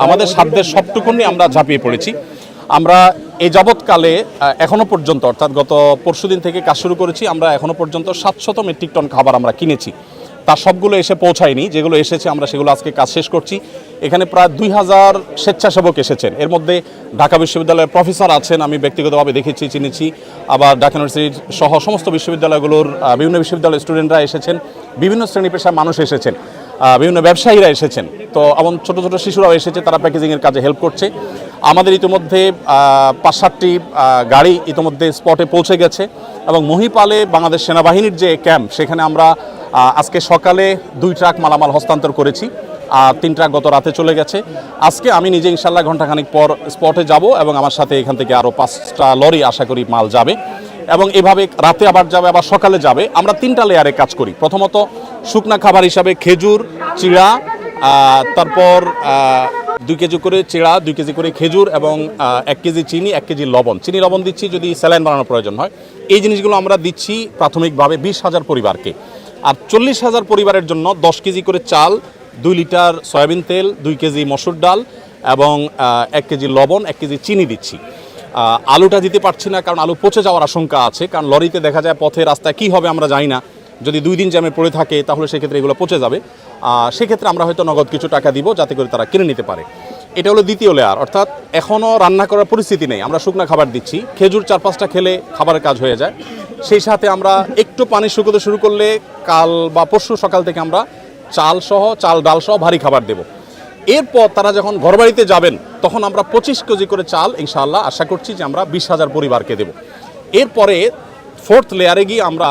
আমাদের সাধ্যের সবটুকুনি আমরা ঝাঁপিয়ে পড়েছি। আমরা এই যাবৎকালে এখনো পর্যন্ত অর্থাৎ গত পরশুদিন থেকে কাজ শুরু করেছি। আমরা এখনো পর্যন্ত 700 মেট্রিক টন খাবার আমরা কিনেছি। তার সবগুলো এসে পৌঁছায়নি, যেগুলো এসেছে আমরা সেগুলো আজকে কাজ শেষ করছি। এখানে প্রায় 2000 স্বেচ্ছাসেবক এসেছেন। এর মধ্যে ঢাকা বিশ্ববিদ্যালয়ের প্রফেসর আছেন, আমি ব্যক্তিগতভাবে দেখেছি, চিনেছি। আবার ঢাকা ইউনিভার্সিটি সহ সমস্ত বিশ্ববিদ্যালয়গুলোর বিভিন্ন বিশ্ববিদ্যালয়ের স্টুডেন্টরা এসেছেন, বিভিন্ন শ্রেণী পেশার মানুষ এসেছেন, বিভিন্ন ব্যবসায়ীরা এসেছেন। তো এমন ছোট ছোট শিশুরাও এসেছে, তারা প্যাকেজিংয়ের কাজে হেল্প করছে। আমাদের ইতিমধ্যে 5-7টি গাড়ি ইতিমধ্যে স্পটে পৌঁছে গেছে এবং মহিপালে বাংলাদেশ সেনাবাহিনীর যে ক্যাম্প, সেখানে আমরা আজকে সকালে 2 ট্রাক মালামাল হস্তান্তর করেছি, আর 3 ট্রাক গত রাতে চলে গেছে। আজকে আমি নিজে ইনশাল্লাহ ঘণ্টাখানিক পর স্পটে যাব এবং আমার সাথে এখান থেকে আরও 5টা লরি আশা করি মাল যাবে এবং এভাবে রাতে আবার যাবে, আবার সকালে যাবে। আমরা 3টা লেয়ারে কাজ করি। প্রথমত শুকনা খাবার হিসাবে খেজুর, চিড়া, তারপর 2 কেজি করে চিড়া, 2 কেজি করে খেজুর এবং 1 কেজি চিনি, 1 কেজি লবণ। চিনি লবণ দিচ্ছি যদি স্যালাইন বানানোর প্রয়োজন হয়। এই জিনিসগুলো আমরা দিচ্ছি প্রাথমিকভাবে 20,000 পরিবারকে। আর 40,000 পরিবারের জন্য 10 কেজি করে চাল, 2 লিটার সয়াবিন তেল, 2 কেজি মসুর ডাল এবং 1 কেজি লবণ, 1 কেজি চিনি দিচ্ছি। আলুটা দিতে পারছি না, কারণ আলু পচে যাওয়ার আশঙ্কা আছে। কারণ লরিতে দেখা যায় পথে রাস্তায় কী হবে আমরা জানি না, যদি 2 দিন জ্যামে পড়ে থাকে তাহলে সেক্ষেত্রে এগুলো পচে যাবে। সেক্ষেত্রে আমরা হয়তো নগদ কিছু টাকা দিব যাতে করে তারা কিনে নিতে পারে। এটা হলো দ্বিতীয় লেয়ার, অর্থাৎ এখনও রান্না করার পরিস্থিতি নেই, আমরা শুকনা খাবার দিচ্ছি। খেজুর 4-5টা খেলে খাবারের কাজ হয়ে যায়। সেই সাথে আমরা একটু পানি শুকোতে শুরু করলে কাল বা পরশু সকাল থেকে আমরা চাল ডাল সহ ভারী খাবার দেব। এরপর তারা যখন ঘরবাড়িতে যাবেন তখন আমরা 25 কেজি করে চাল ইনশাআল্লাহ আশা করছি যে আমরা 20,000 পরিবারকে দেব। এরপরে 4th লেয়ারে গিয়ে আমরা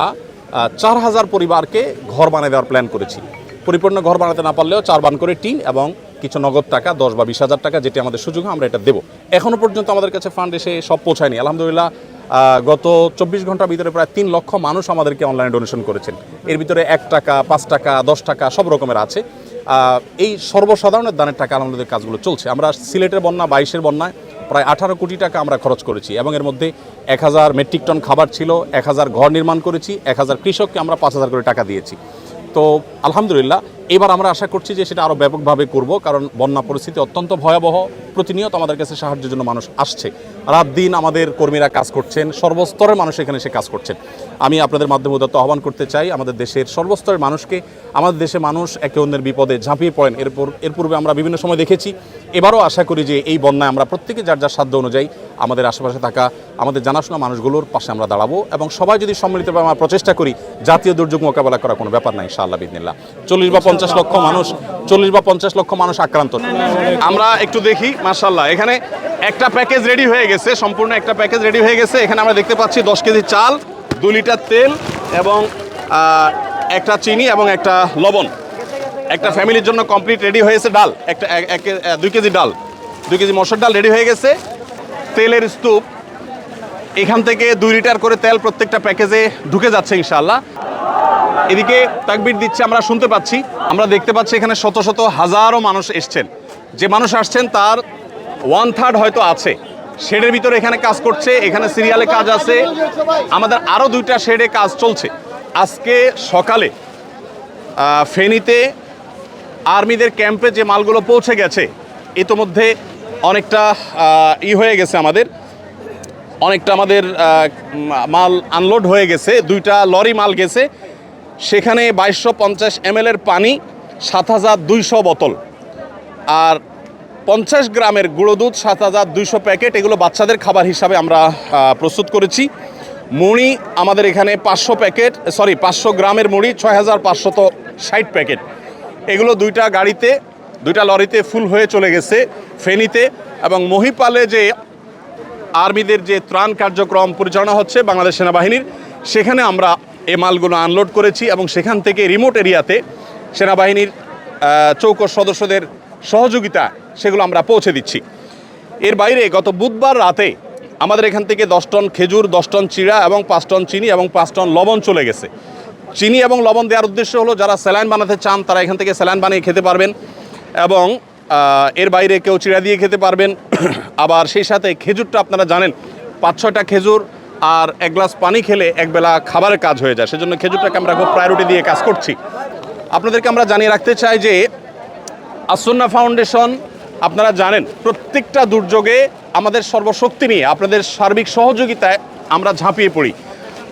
4,000 পরিবারকে ঘর বানিয়ে দেওয়ার প্ল্যান করেছি। পরিপূর্ণ ঘর বানাতে না পারলেও 4 বান করে টিন এবং কিছু নগদ টাকা 10 বা 20,000 টাকা, যেটি আমাদের সুযোগ আমরা এটা দেবো। এখনও পর্যন্ত আমাদের কাছে ফান্ড এসে সব পৌঁছায়নি। আলহামদুলিল্লাহ গত 24 ঘন্টার ভিতরে প্রায় 3 লক্ষ মানুষ আমাদেরকে অনলাইনে ডোনেশন করেছেন। এর ভিতরে 1 টাকা, 5 টাকা, 10 টাকা সব রকমের আছে। এই সর্বসাধারণের দানের টাকা আমাদের কাজগুলো চলছে। আমরা সিলেটের বন্যা, 22-এর বন্যায় প্রায় 18 কোটি টাকা আমরা খরচ করেছি এবং এর মধ্যে 1000 মেট্রিক টন খাবার ছিল, 1000 ঘর নির্মাণ করেছি, 1000 কৃষককে আমরা 5000 করে টাকা দিয়েছি। তো আলহামদুলিল্লাহ এবার আমরা আশা করছি যে সেটা আরও ব্যাপকভাবে করব, কারণ বন্যা পরিস্থিতি অত্যন্ত ভয়াবহ। প্রতিনিয়ত আমাদের কাছে সাহায্যের জন্য মানুষ আসছে, রাত দিন আমাদের কর্মীরা কাজ করছেন, সর্বস্তরের মানুষ এখানে এসে কাজ করছেন। আমি আপনাদের মাধ্যমে উদাত্ত আহ্বান করতে চাই আমাদের দেশের সর্বস্তরের মানুষকে। আমাদের দেশে মানুষ একে অন্যের বিপদে ঝাঁপিয়ে পড়েন। এর পূর্বে আমরা বিভিন্ন সময় দেখেছি, এবারও আশা করি যে এই বন্যায় আমরা প্রত্যেকে যার যার সাধ্য অনুযায়ী আমাদের আশেপাশে থাকা আমাদের জানাশোনা মানুষগুলোর পাশে আমরা দাঁড়াবো এবং সবাই যদি সম্মিলিতভাবে আমরা প্রচেষ্টা করি, জাতীয় দুর্যোগ মোকাবেলা করা কোনো ব্যাপার নাই ইনশাআল্লাহ বিদিনিল্লাহ। 40 বা 50 লক্ষ মানুষ আক্রান্ত। আমরা একটু দেখি, মাশাআল্লাহ এখানে একটা প্যাকেজ রেডি হয়ে গেছে, সম্পূর্ণ একটা প্যাকেজ রেডি হয়ে গেছে। এখানে আমরা দেখতে পাচ্ছি 10 কেজি চাল, 2 লিটার তেল এবং একটা চিনি এবং একটা লবণ। একটা ফ্যামিলির জন্য কমপ্লিট রেডি হয়েছে। ডাল 2 কেজি ডাল, 2 কেজি মসুর ডাল রেডি হয়ে গেছে। তেলের স্তূপ, এখান থেকে 2 লিটার করে তেল প্রত্যেকটা প্যাকেজে ঢুকে যাচ্ছে ইনশাআল্লাহ। এদিকে তাকবীর দিচ্ছে, আমরা শুনতে পাচ্ছি, আমরা দেখতে পাচ্ছি এখানে শত শত হাজারো মানুষ এসছেন। যে মানুষ আসছেন তার 1/3 হয়তো আছে শেডের ভিতরে এখানে কাজ করছে। এখানে সিরিয়ালে কাজ আছে, আমাদের আরও 2টা শেডে কাজ চলছে। আজকে সকালে ফেনীতে আর্মিদের ক্যাম্পে যে মালগুলো পৌঁছে গেছে, ইতোমধ্যে অনেকটা হয়ে গেছে, অনেকটা আমাদের মাল আনলোড হয়ে গেছে। 2টা লরি মাল গেছে, সেখানে 2250 ml এর পানি, 7200 বোতল আর 50 গ্রামের গুঁড়ো দুধ, 7200 প্যাকেট। এগুলো বাচ্চাদের খাবার হিসাবে আমরা প্রস্তুত করেছি। মুড়ি আমাদের এখানে 500 গ্রামের মুড়ি, 6560 প্যাকেট। এগুলো 2টা লরিতে ফুল হয়ে চলে গেছে ফেনীতে। এবং মহিপালে যে আর্মিদের যে ত্রাণ কার্যক্রম পরিচালনা হচ্ছে বাংলাদেশ সেনাবাহিনীর, সেখানে আমরা এই মালগুলো আনলোড করেছি এবং সেখান থেকে রিমোট এরিয়াতে সেনাবাহিনীর চৌকস সদস্যদের সহযোগিতা সেগুলো আমরা পৌঁছে দিচ্ছি। এর বাইরে গত বুধবার রাতে আমাদের এখান থেকে 10 টন খেজুর, 10 টন চিড়া এবং 5 টন চিনি এবং 5 টন লবণ চলে গেছে। চিনি এবং লবণ দেওয়ার উদ্দেশ্য হলো যারা স্যালাইন বানাতে চান তারা এখান থেকে স্যালাইন বানিয়ে খেতে পারবেন এবং এর বাইরে কেউ চিড়া দিয়ে খেতে পারবেন। আবার সেই সাথে খেজুরটা আপনারা জানেন 5-6টা খেজুর আর 1 গ্লাস পানি খেলে একবেলা খাবারের কাজ হয়ে যায়, সেজন্য খেজুরটাকে আমরা খুব প্রায়োরিটি দিয়ে কাজ করছি। আপনাদেরকে আমরা জানিয়ে রাখতে চাই যে আসুন্না ফাউন্ডেশন আপনারা জানেন প্রত্যেকটা দুর্যোগে আমাদের সর্বশক্তি নিয়ে আপনাদের সার্বিক সহযোগিতায় আমরা ঝাঁপিয়ে পড়ি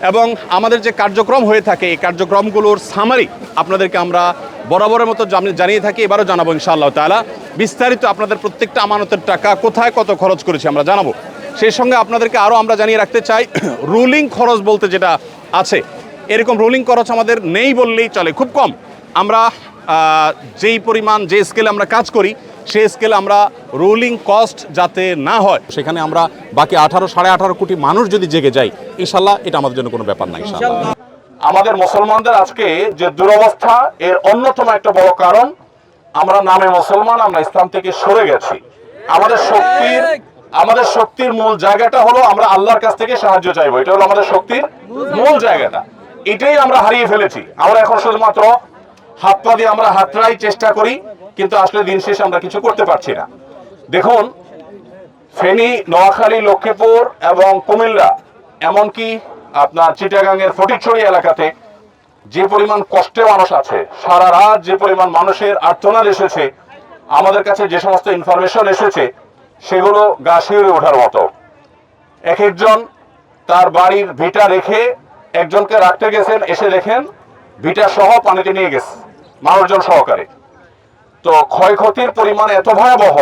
এবং আমাদের যে কার্যক্রম হয়ে থাকে এই কার্যক্রমগুলোর সামারি আপনাদেরকে আমরা বরাবরের মতো জানিয়ে থাকি, এবারও জানাবো ইনশাআল্লাহ তাআলা। বিস্তারিত আপনাদের প্রত্যেকটা আমানতের টাকা কোথায় কত খরচ করেছি আমরা জানাবো। সেই সঙ্গে আপনাদেরকে আরও আমরা জানিয়ে রাখতে চাই, রুলিং খরচ বলতে যেটা আছে, এরকম রুলিং খরচ আমাদের নেই বললেই চলে, খুব কম। আমরা যেই পরিমাণ যে স্কেলে আমরা কাজ করি সেই স্কেলে আমরা রুলিং কস্ট যাতে না হয়, সেখানে আমরা বাকি 18-18.5 কোটি মানুষ যদি জেগে যাই, ইনশাল্লাহ এটা আমাদের জন্য কোনো ব্যাপার না ইনশাল্লাহ। আমাদের মুসলমানদের আজকে যে দুরবস্থা, এর অন্যতম একটা বড় কারণ আমরা নামে মুসলমান, আমরা ইসলাম থেকে সরে গেছি। আমাদের শক্তির মূল জায়গাটা হলো আমরা আল্লাহর কাছ থেকে সাহায্য চাইবো, এটা হলো আমাদের শক্তির মূল জায়গাটা। এটাই আমরা হারিয়ে ফেলেছি। আমরা এখন শুধুমাত্র হাত পা দিয়ে আমরা হাতড়াই চেষ্টা করি, কিন্তু আসলে দিন শেষে আমরা কিছু করতে পারছি না। দেখুন, ফেনী, নোয়াখালী, লক্ষ্মীপুর এবং কুমিল্লা, এমনকি আপনার চিটাগাংয়ের ফটিকছড়ি এলাকাতে যে পরিমাণ কষ্টে মানুষ আছে, সারা রাত যে পরিমাণ মানুষের আর্তনাদ এসেছে, আমাদের কাছে যে সমস্ত ইনফরমেশন এসেছে সেগুলো গা শিউরে ওঠার মতো। এক একজন তার বাড়ির ভিটা রেখে একজনকে রাখতে গেছেন, এসে দেখেন ভিটা সহ পানিতে নিয়ে গেছে মানুষজন সহকারে। তো ক্ষয়ক্ষতির পরিমাণ এত ভয়াবহ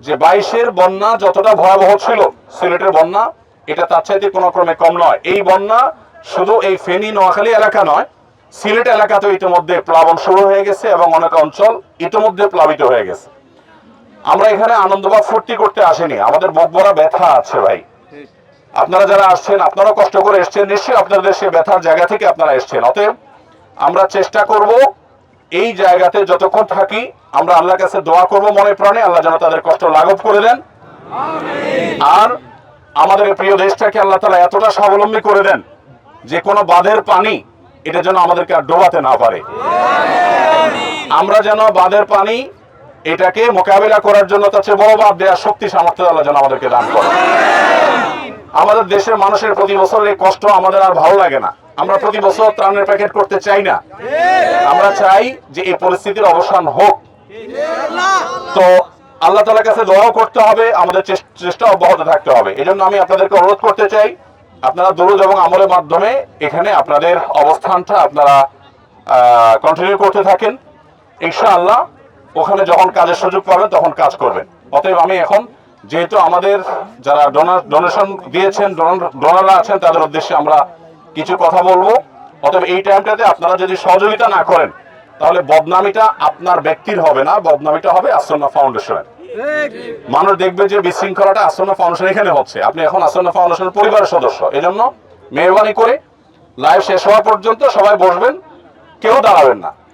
যে 22-এর বন্যা যতটা ভয়াবহ ছিল, সিলেটের বন্যা এটা তার চাইতে কোনো ক্রমে কম নয়। এই বন্যা শুধু এই ফেনী নোয়াখালী এলাকা নয়, সিলেট এলাকাতে ইতিমধ্যে প্লাবন শুরু হয়ে গেছে এবং অনেক অঞ্চল ইতিমধ্যে প্লাবিত হয়ে গেছে। আমরা এখানে আনন্দ বা ফুর্তি করতে আসিনি, আমাদের বুক ভরা ব্যথা আছে ভাই। আপনারা যারা আসছেন, আপনারা কষ্ট করে এসছেন, নিশ্চয়ই আপনাদের সে ব্যথার জায়গা থেকে আপনারা এসছেন। অতএব আমরা চেষ্টা করব এই জায়গাতে যতক্ষণ থাকি আমরা আল্লাহর কাছে দোয়া করব মনে প্রাণে, আল্লাহ যেন তাদের কষ্ট লাঘব করে দেন। আর আমাদের প্রিয় দেশটাকে আল্লাহ তাআলা এতটা স্বাবলম্বী করে দেন যে কোনো বাঁধের পানি এটা যেন আমাদেরকে আর ডোবাতে না পারে। আমরা যেন বাঁধের পানি এটাকে মোকাবিলা করার জন্য তার চেয়ে বড় বাঁধ দেওয়ার শক্তি সামর্থ্য আল্লাহ যেন আমাদেরকে দান করে। আমাদের দেশের মানুষের প্রতি বছর এই কষ্ট আমাদের আর ভালো লাগে না। আমরা প্রতি বছর ত্রাণের প্যাকেট করতে চাই না, আমরা চাই যে এই পরিস্থিতির অবসান হোক। তো আল্লাহ তাআলার কাছে দোয়াও করতে হবে, আমাদের চেষ্টা অব্যাহত থাকতে হবে। এই জন্য আমি আপনাদেরকে অনুরোধ করতে চাই, আপনারা দরুদ এবং আমলের মাধ্যমে এখানে আপনাদের অবস্থানটা আপনারা কন্টিনিউ করতে থাকেন। ইনশাআল্লাহ ওখানে যখন কাজের সুযোগ পাবেন তখন কাজ করবেন। অতএব আমি এখন, যেহেতু আমাদের যারা ডোনেশন দিয়েছেন, ডোনাররা আছেন, তাদের উদ্দেশ্যে আমরা কিছু কথা বলবো। অতএব এই টাইমটাতে আপনারা যদি সহযোগিতা না করেন তাহলে বদনামিটা আপনার ব্যক্তির হবে না, বদনামিটা হবে আসন্না ফাউন্ডেশনের। মানুষ দেখবে যে বিশৃঙ্খলাটা আসন্না ফাউন্ডেশন এখানে হচ্ছে, আপনি এখন আসন্না ফাউন্ডেশনের পরিবারের সদস্য। এই জন্য মেহরবানি করে লাইভ শেষ হওয়া পর্যন্ত সবাই বসবেন, কেউ দাঁড়াবেন না।